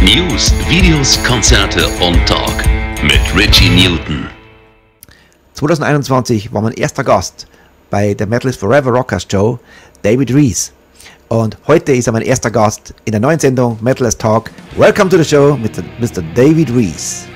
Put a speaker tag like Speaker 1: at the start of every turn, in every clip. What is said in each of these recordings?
Speaker 1: News, Videos, Konzerte und Talk mit Ritchie Newton.
Speaker 2: 2021 war mein erster Gast bei der Metalheads Forever Rockers Show, David Reece. Und heute ist er mein erster Gast in der neuen Sendung Metalheads Talk. Welcome to the show, Mr. David Reece.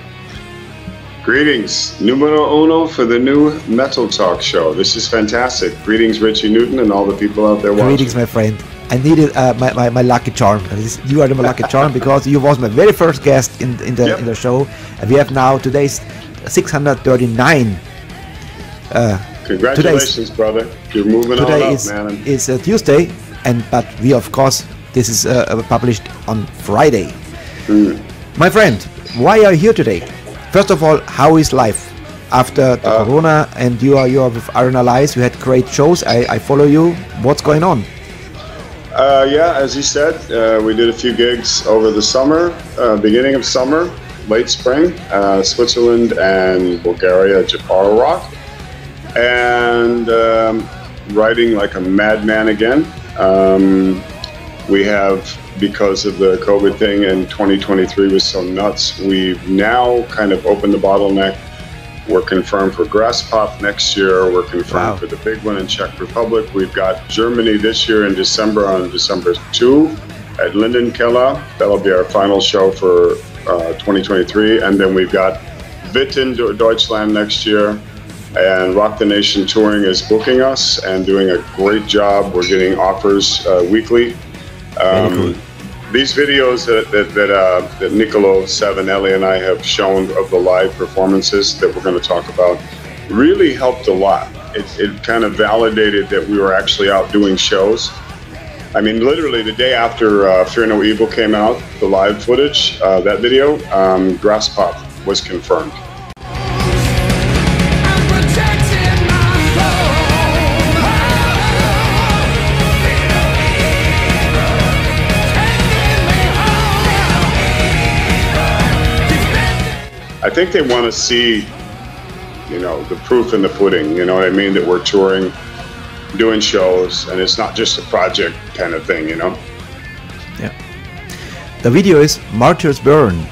Speaker 3: Greetings, numero uno for the new Metal Talk show. This is fantastic. Greetings, Ritchie Newton, and all the people out there watching.
Speaker 2: Greetings, my friend. I needed my lucky charm. You are the lucky charm because you was my very first guest in the show, and we have now today's 639.
Speaker 3: Congratulations, brother! You're moving on up, man.
Speaker 2: Today is Tuesday, but we of course this is published on Friday. My friend, why are you here today? First of all, how is life after the Corona? And you are with Arun Allies. You had great shows. I follow you. What's going on?
Speaker 3: Yeah, as you said, we did a few gigs over the summer, beginning of summer, late spring, Switzerland and Bulgaria, Japara Rock, and writing like a madman again. We have, because of the COVID thing and 2023 was so nuts, we've now kind of opened the bottleneck. We're confirmed for Grasspop next year. We're confirmed for the big one in Czech Republic. We've got Germany this year in December, on December 2 at Lindenkeller. That'll be our final show for 2023. And then we've got Witten, Deutschland next year. And Rock the Nation Touring is booking us and doing a great job. We're getting offers weekly.
Speaker 2: Cool.
Speaker 3: These videos that Nicolo Savinelli and I have shown of the live performances that we're going to talk about really helped a lot. It kind of validated that we were actually out doing shows. I mean, literally the day after Fear No Evil came out, the live footage, that video, Grasspop was confirmed. I think they want to see, you know, the proof in the pudding, you know what I mean? That we're touring, doing shows, and it's not just a project kind of thing, you know?
Speaker 2: Yeah. The video is Martyr's Burn.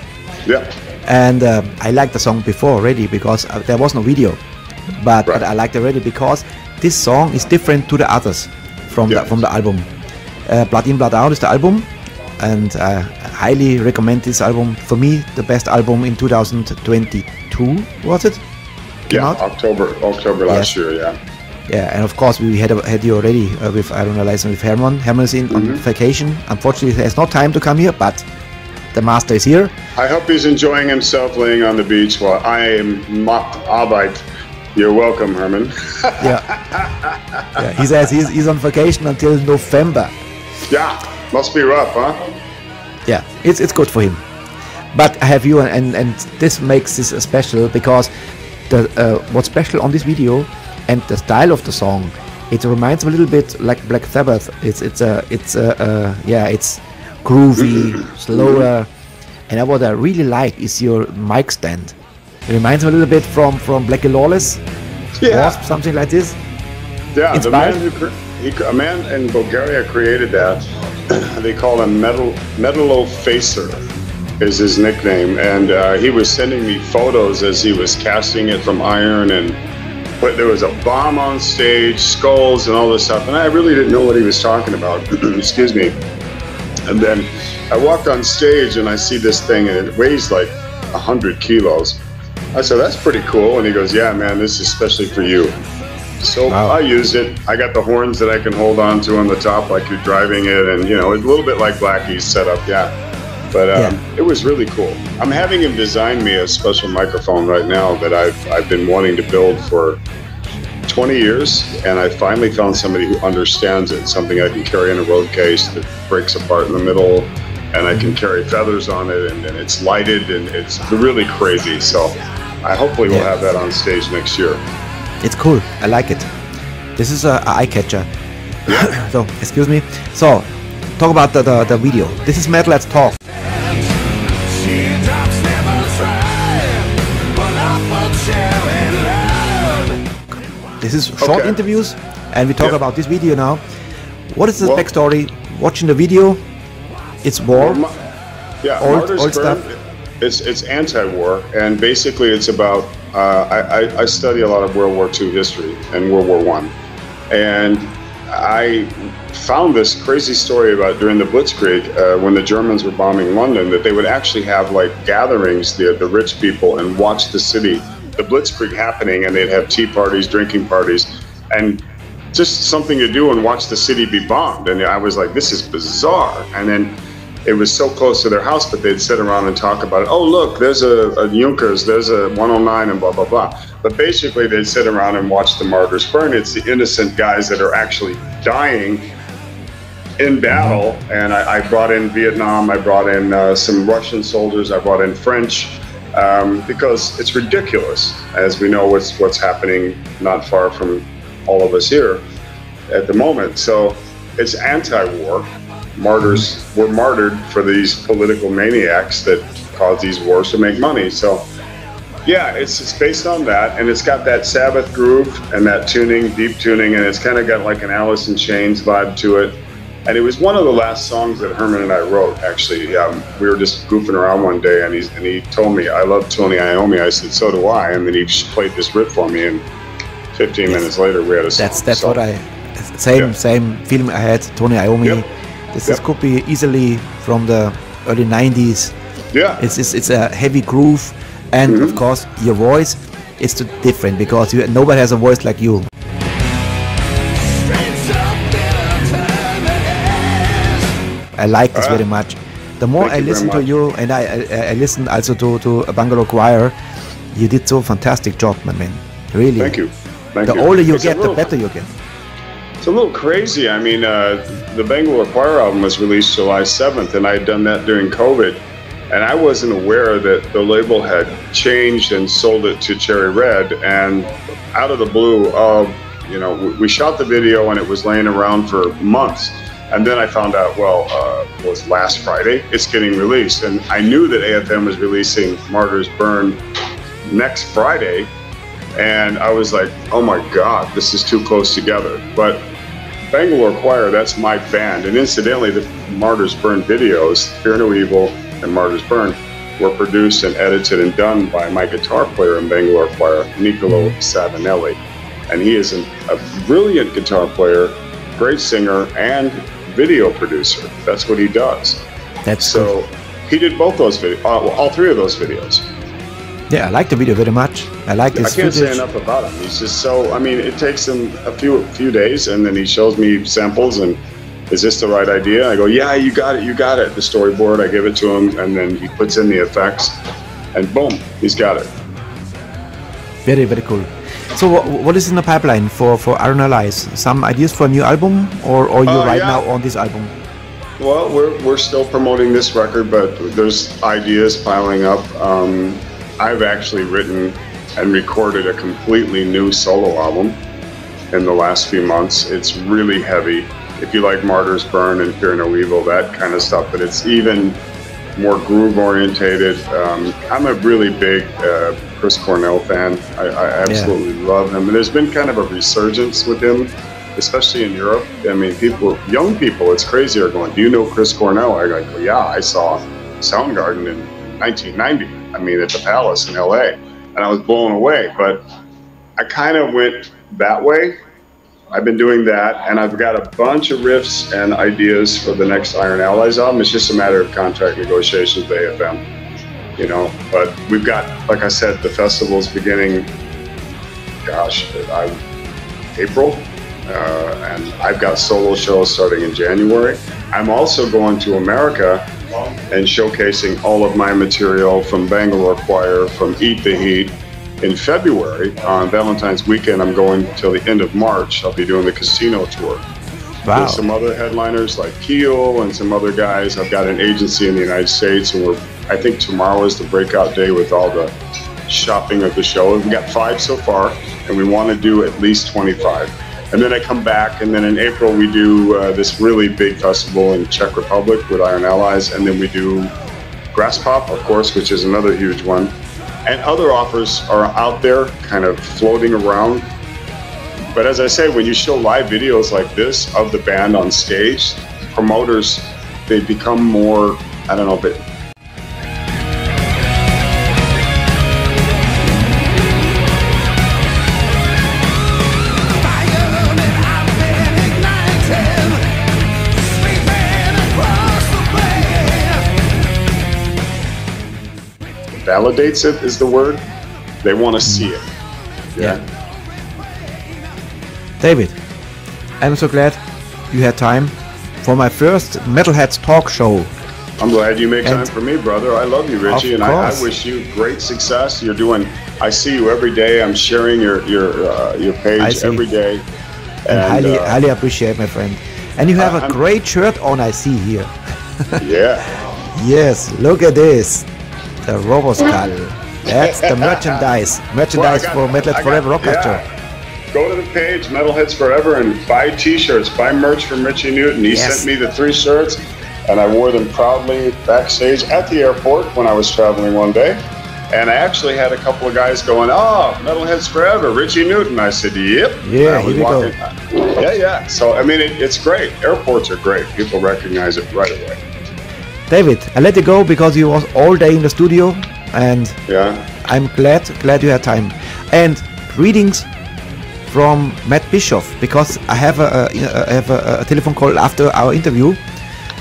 Speaker 3: Yeah.
Speaker 2: And I liked the song before already because there was no video. But I liked it already because this song is different to the others from the album. Blood In, Blood Out is the album. And I highly recommend this album. For me, the best album in 2022, was it?
Speaker 3: October last year, yeah.
Speaker 2: Yeah, and of course we had you already with Arun Allies and with Herman. Herman is on vacation. Unfortunately, he has no time to come here, but the master is here.
Speaker 3: I hope he's enjoying himself laying on the beach while I am macht Arbeit. You're welcome, Herman.
Speaker 2: Yeah, he says he's on vacation until November.
Speaker 3: Yeah. Must be rough, huh?
Speaker 2: Yeah, it's good for him. But I have you, and this makes this special because what's special on this video and the style of the song, it reminds me a little bit like Black Sabbath. It's groovy, slower, and what I really like is your mic stand. It reminds me a little bit from Blackie Lawless, Wasp, something like this.
Speaker 3: Yeah,
Speaker 2: inspired?
Speaker 3: a man in Bulgaria created that. They call him Metalo Facer is his nickname, and he was sending me photos as he was casting it from iron, but there was a bomb on stage, skulls and all this stuff, and I really didn't know what he was talking about. Excuse me. And then I walked on stage and I see this thing and it weighs like 100 kilos. I said, that's pretty cool. And he goes, yeah, man, this is especially for you. So I use it. I got the horns that I can hold on to on the top like you're driving it, and you know, it's a little bit like Blackie's setup, But it was really cool. I'm having him design me a special microphone right now that I've been wanting to build for 20 years, and I finally found somebody who understands it. Something I can carry in a road case that breaks apart in the middle, and I can carry feathers on it, and it's lighted, and it's really crazy. So I hopefully will have that on stage next year.
Speaker 2: It's cool. I like it. This is an eye catcher.
Speaker 3: Yeah.
Speaker 2: So, excuse me. So, talk about the video. This is Metalheads Talk. This is short interviews, and we talk about this video now. What is the backstory? Watching the video, it's war.
Speaker 3: Yeah,
Speaker 2: old
Speaker 3: Burn,
Speaker 2: stuff.
Speaker 3: It's anti-war, and basically it's about. I study a lot of World War II history and World War I, and I found this crazy story about during the Blitzkrieg when the Germans were bombing London, that they would actually have like gatherings, the rich people, and watch the city, the Blitzkrieg happening, and they'd have tea parties, drinking parties, and just something to do and watch the city be bombed. And I was like, this is bizarre. And then it was so close to their house, but they'd sit around and talk about it. Oh, look, there's a Junkers, there's a 109, and blah, blah, blah. But basically, they'd sit around and watch the martyrs burn. It's the innocent guys that are actually dying in battle. And I brought in Vietnam, I brought in some Russian soldiers, I brought in French, because it's ridiculous, as we know what's happening not far from all of us here at the moment. So it's anti-war. Martyrs were martyred for these political maniacs that cause these wars to make money. So yeah, it's based on that, and it's got that Sabbath groove and that tuning, deep tuning, and it's kind of got like an Alice in Chains vibe to it. And it was one of the last songs that Herman and I wrote, actually. We were just goofing around one day, and he told me, I love Tony Iommi. I said, so do I. And then he just played this riff for me, and 15 minutes later we had a song.
Speaker 2: That's so, what I same feeling I had. Tony Iommi.
Speaker 3: Yep.
Speaker 2: This could be easily from the early 90s.
Speaker 3: Yeah.
Speaker 2: It's a heavy groove, and of course your voice is different because nobody has a voice like you. I like this very much. The more I listen to you, and I listened also to Bangalore Choir, you did so fantastic job, my man. Really.
Speaker 3: Thank you.
Speaker 2: The older you get, the better you get.
Speaker 3: It's a little crazy. I mean, the Bangalore Choir album was released July 7th, and I had done that during COVID. And I wasn't aware that the label had changed and sold it to Cherry Red. And out of the blue, we shot the video, and it was laying around for months. And then I found out, it was last Friday, it's getting released. And I knew that AFM was releasing Martyrs Burn next Friday. And I was like, oh my God, this is too close together. But Bangalore Choir, that's my band. And incidentally, the Martyrs Burn videos, Fear No Evil and Martyrs Burn, were produced and edited and done by my guitar player in Bangalore Choir, Niccolo Savinelli. And he is a brilliant guitar player, great singer, and video producer. That's what he does. So he did both those videos, all three of those videos.
Speaker 2: Yeah, I like the video very much. I like this
Speaker 3: I can't
Speaker 2: footage.
Speaker 3: say enough about him. He's just so, it takes him a few days, and then he shows me samples, and is this the right idea? I go, yeah, you got it. The storyboard, I give it to him, and then he puts in the effects, and boom, he's got it.
Speaker 2: Very, very cool. So what is in the pipeline for Arun Allies? Some ideas for a new album, or are you now on this album?
Speaker 3: Well, we're still promoting this record, but there's ideas piling up. I've actually written and recorded a completely new solo album in the last few months. It's really heavy. If you like Martyrs Burn and Fear No Evil, that kind of stuff, but it's even more groove orientated. I'm a really big Chris Cornell fan. I absolutely love him. And there's been kind of a resurgence with him, especially in Europe. I mean, young people, it's crazy, are going, do you know Chris Cornell? I go, yeah, I saw Soundgarden in 1990. At the Palace in LA, and I was blown away. But I kind of went that way. I've been doing that, and I've got a bunch of riffs and ideas for the next Arun Allies album. It's just a matter of contract negotiations with AFM, But we've got, like I said, the festival's beginning, April, and I've got solo shows starting in January. I'm also going to America and showcasing all of my material from Bangalore Choir, from Eat the Heat. In February, on Valentine's weekend, I'm going till the end of March. I'll be doing the casino tour.
Speaker 2: Wow.
Speaker 3: With some other headliners like Keel and some other guys. I've got an agency in the United States, and I think tomorrow is the breakout day with all the shopping of the show. We've got 5 so far, and we want to do at least 25. And then I come back, and then in April we do this really big festival in Czech Republic with Arun Allies, and then we do Grass Pop, of course, which is another huge one. And other offers are out there, kind of floating around. But as I say, when you show live videos like this of the band on stage, promoters, they become more, validates it is the word. They want to see it. Yeah.
Speaker 2: David, I'm so glad you had time for my first Metalheads talk show.
Speaker 3: I'm glad you make time for me, brother. I love you, Richie, and I wish you great success. You're doing. I see you every day. I'm sharing your page every day.
Speaker 2: And highly appreciate, my friend. And you have a great shirt on. I see here.
Speaker 3: Yeah.
Speaker 2: Yes. Look at this. The Roboskull. That's the merchandise for Metalheads Forever Orchestra.
Speaker 3: Go to the page, Metalheads Forever, and buy T-shirts, buy merch from Ritchie Newton. He sent me the 3 shirts, and I wore them proudly backstage at the airport when I was traveling one day. And I actually had a couple of guys going, "Oh, Metalheads Forever, Ritchie Newton." I said, "Yep."
Speaker 2: Yeah, here we go.
Speaker 3: Yeah. So, I mean, it's great. Airports are great. People recognize it right away.
Speaker 2: David, I let you go because you was all day in the studio, and I'm glad you had time. And greetings from Matt Bischoff, because I have a telephone call after our interview,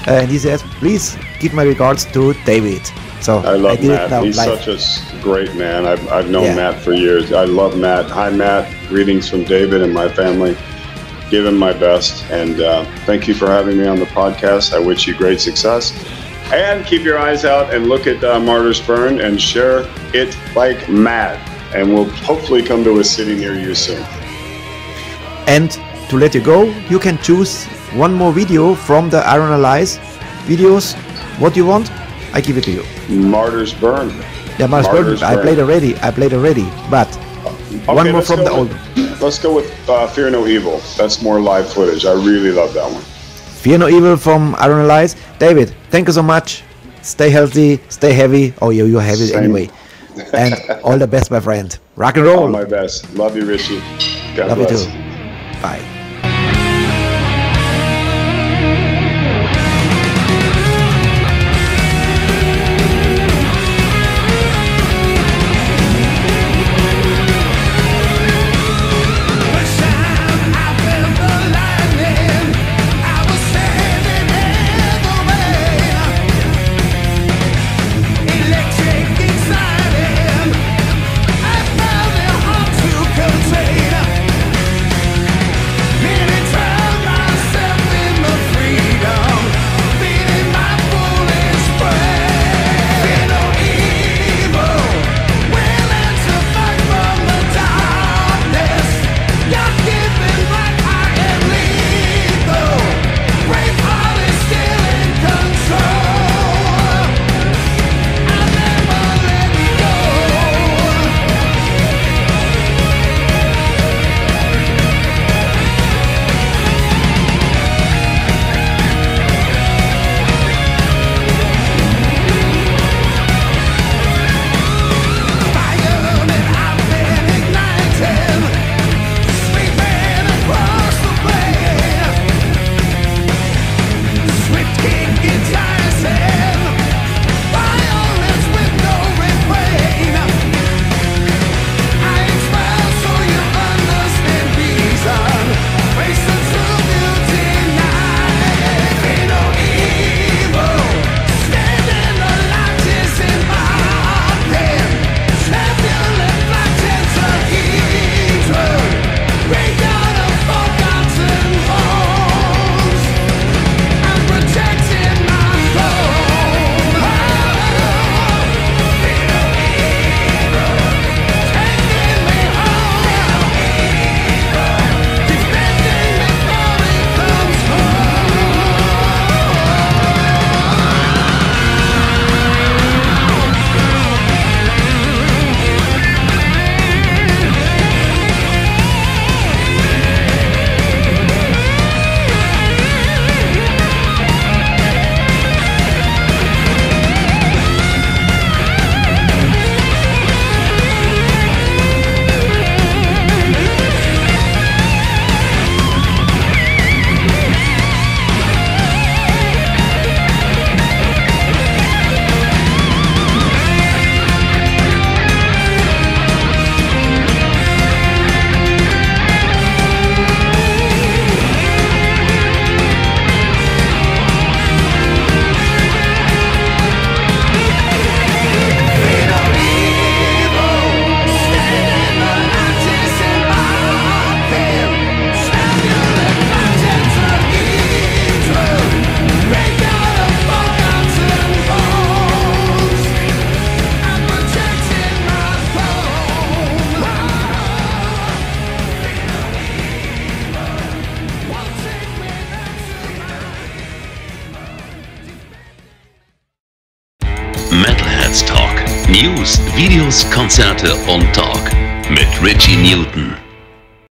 Speaker 2: and he says, "Please give my regards to David." So
Speaker 3: I love Matt. He's such a great man. I've known Matt for years. I love Matt. Hi, Matt. Greetings from David and my family. Give him my best, and thank you for having me on the podcast. I wish you great success, and keep your eyes out and look at Martyr's Burn and share it like mad, and we'll hopefully come to a city near you soon.
Speaker 2: And to let you go, you can choose one more video from the Arun Allies videos. What do you want? I give it to you.
Speaker 3: Martyr's Burn.
Speaker 2: Yeah, Martyr's Burn. I played already. But one more from the old.
Speaker 3: Let's go with Fear No Evil. That's more live footage. I really love that one.
Speaker 2: Fear No Evil from Arun Allies. David, thank you so much. Stay healthy, stay heavy. Oh, you're heavy anyway. And all the best, my friend. Rock and roll.
Speaker 3: All my best. Love you, Richie. God
Speaker 2: love
Speaker 3: bless.
Speaker 2: you too. Bye.
Speaker 1: Metalheads Talk. News, Videos, Konzerte und Talk mit Ritchie Newton.